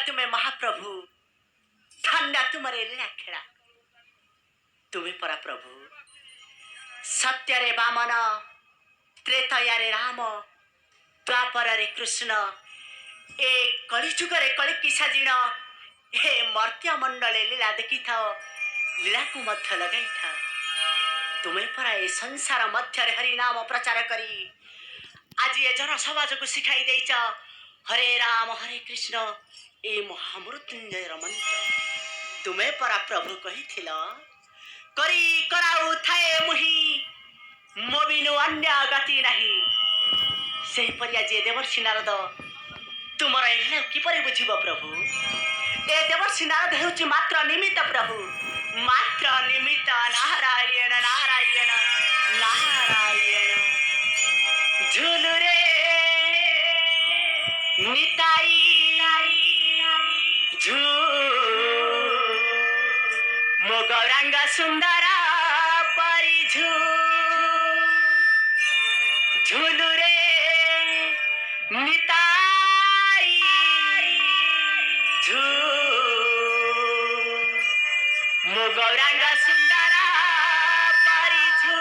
ତୁମେ ମହାପ୍ରଭୁ, ଧନ୍ୟ ତୁମର ଲୀଳା ଖେଳା। ତୁମେ ପରା ପ୍ରଭୁ, ସତ୍ୟରେ ବାମନ, ତ୍ରେତୟାରେ ରାମ, ଦ୍ୱାପରରେ କୃଷ୍ଣ, ଏ କଳିଯୁଗରେ କଳିକି ସାଜିଣ। ଏ ମର୍ତ୍ତ୍ୟ ମଣ୍ଡଳେ ଲୀଳା ଦେଖିଥାଅ, ଲୀଳାକୁ ମଧ୍ୟ ଲଗାଇଥାଅ। ତୁମେ ପରା ଏ ସଂସାର ମଧ୍ୟରେ ହରିନାମ ପ୍ରଚାର କରି ଆଜି ଏ ଜନ ସମାଜକୁ ଶିଖାଇ ଦେଇଛ ହରେ ରାମ ହରେ କୃଷ୍ଣ, ଏ ମହାମୃତ୍ୟୁଞ୍ଜୟର ମନ୍ତ୍ର। ତୁମେ ପରା ପ୍ରଭୁ କହିଥିଲ, କରି କରାଉଥାଏ ମୁହିଁ, ମୋ ବିନୁ ଅନ୍ୟ ଗତି ନାହିଁ। ସେହିପରି ଆଜି ଦେବର୍ଷି ନାରଦ ତୁମର ଏ ଲୀଳା କିପରି ବୁଝିବ ପ୍ରଭୁ? ଏ ଦେବର୍ଷି ନାରଦ ହେଉଛି ମାତ୍ର ନିମିତ୍ତ ପ୍ରଭୁ, ମାତ୍ର ନିମିତ୍ତ। ନାରାୟଣ ନାରାୟଣ ନାରାୟଣ। ଝୁଲୁରେ ନିତାଇ ମୋ ଗୌରାଙ୍ଗ ସୁନ୍ଦର ପରିଝୁ। ଝୁଲୁରେ ନିତାଇ ମୋ ଗୌରାଙ୍ଗ ସୁନ୍ଦର ପରିଝୁ।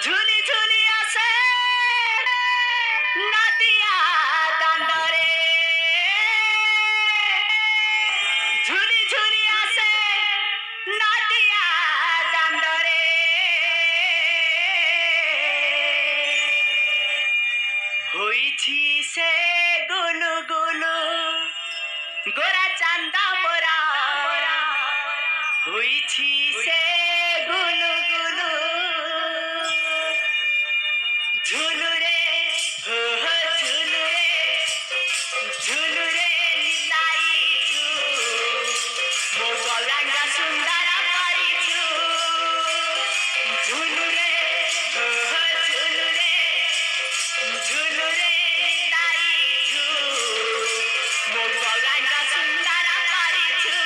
ঝুলি ঝুলি আসে নদিয়া দাণ্ডরে, ঝুলি ঝুলি আসে নদিয়া দাণ্ডরে। হইছি সে গুলু গুলু গোরা চান্দা মোরা, হইছি সে গুলু গুলু। ঝুলুরে হো হো ঝুলুরে, ঝুলুরে নিতাই ঝু, ମୋ ଗୌରାଙ୍ଗ ସୁନ୍ଦର ପରିଝୁ। ঝুলুরে হো হো ঝুলুরে, ঝুলুরে নিতাই ঝু, ମୋ ଗୌରାଙ୍ଗ ସୁନ୍ଦର ପରିଝୁ।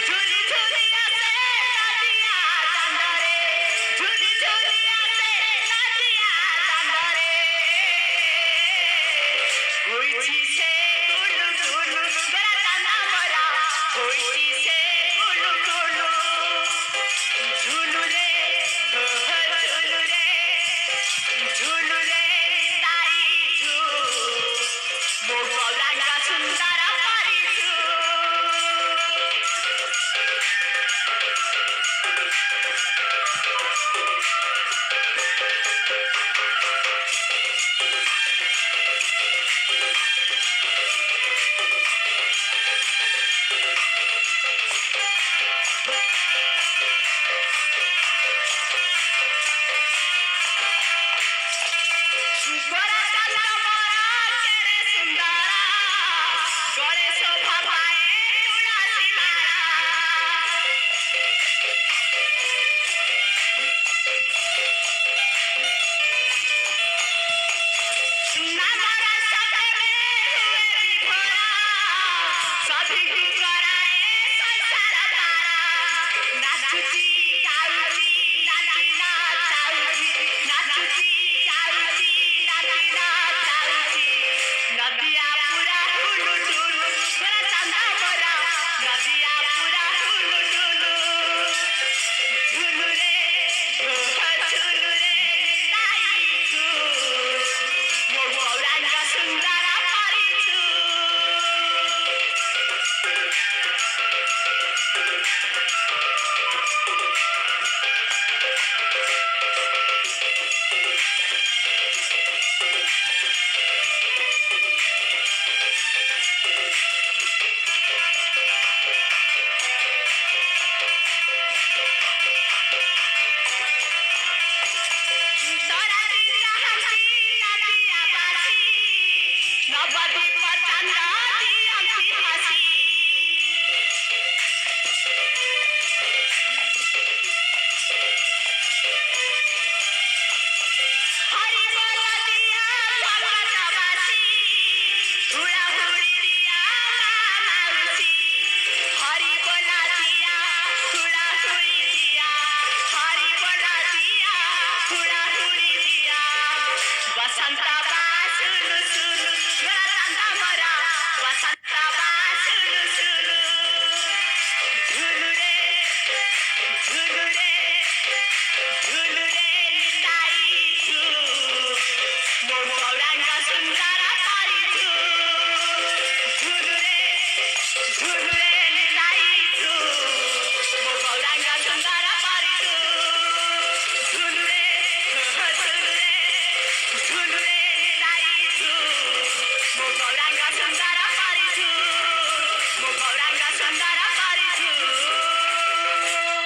ঝুলি ঝুলি আসে নদিয়া দাণ্ডরে, ঝুলি ঝুলি আসে নদিয়া দাণ্ডরে। হইছি সে গুলু গুলু গোরা চান্দা মোরা, হইছি সে গুলু গুলু। ঝুলুরে হো হো ঝুলুরে, ঝুলুরে নিতাই ঝু, ମୋ ଗୌରାଙ୍ଗ ସୁନ୍ଦର ପରିଝୁ। ଗୋରା ଚାନ୍ଦା ମୋରା କେଡ଼େ ସୁନ୍ଦର, ଗଳେ ଶୋଭା ପାଏ ତୁଳସୀ ମାଳା। ନାମର ସତରେ ହୁଏ ବିଭୋର, ସଭିଙ୍କୁ କରାଏ ସଂସାର ପାର। ନାଚୁଛି ଗାଉଛି ନାଚି ନାଚାଉଛି, ନାଚୁଛି ଗାଉଛି ନାଚି ନାଚାଉଛି। ନଦିଆ ପୁରା ହୁଲୁ ଢୁଲୁ ଗୋରା ଚାନ୍ଦା ମୋରା, ନଦିଆ ପୁରା ହୁଲୁ ଢୁଲୁ। ଝୁଲୁରେ ହೋ ହୋ ଝୁଲୁରେ ନିତାଇ ଝୁ, ମୋ ଗୌରାଙ୍ଗ ସୁନ୍ଦର ପରିଝୁ।